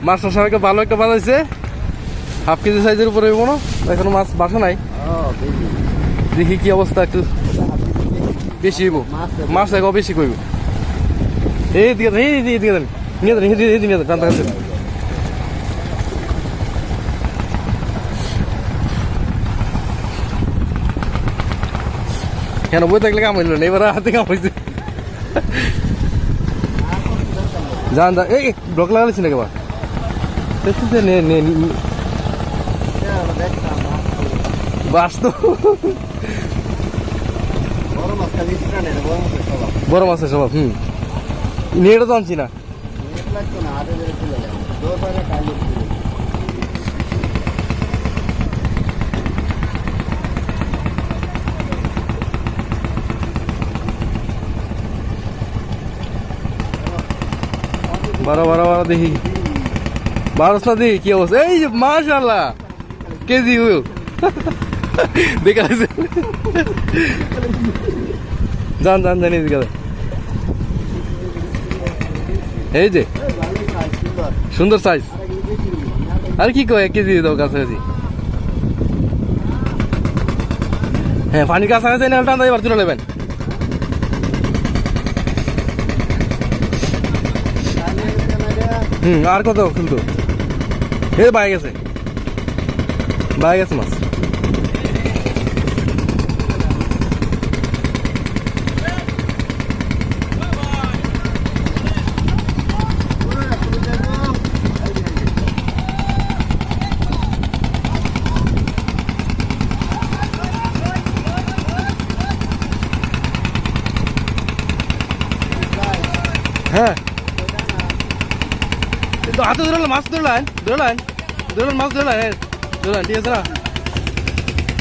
মাছটা সবাইকে ভালো একটা বাজাইছে, হাফ কেজি সাইজের উপরে কোনো এখনো মাছ বাসা নাই। দেখি কি অবস্থা, একটু বেশি হইব মাছ, এক বেশি করবো। এই দিকে নিয়ে দেন নিয়ে দেন টানতে কাছে। কেন বই থাকলে কাম হইল না, এবার হাতে কাম হয়েছে। যান যান, এই ব্লক লাগাইছি না কেবা বাস তো বড় মাছের স্বভাব। নেটও তো আনছি না। বারো দেখি বারোস না দেখি কি অবস্থা। এই যে মাশাআল্লাহ কেজি হইল দেখা যাচ্ছে। যান জানি এই যে সুন্দর সাইজ। আর কি কয় 1 কেজি দাও কাছাকাছি। হ্যাঁ পানির কাছাকাছি না, টান এবার তুলে নেবেন। আর কত কিন্তু এই বাইরে গেছে মাছ। হ্যাঁ হাতে ধরলেন মাছ, ধরলেন মাছ, ধরলেন ঠিক আছে না।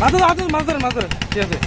হাতে মাছ ধরেন ঠিক আছে।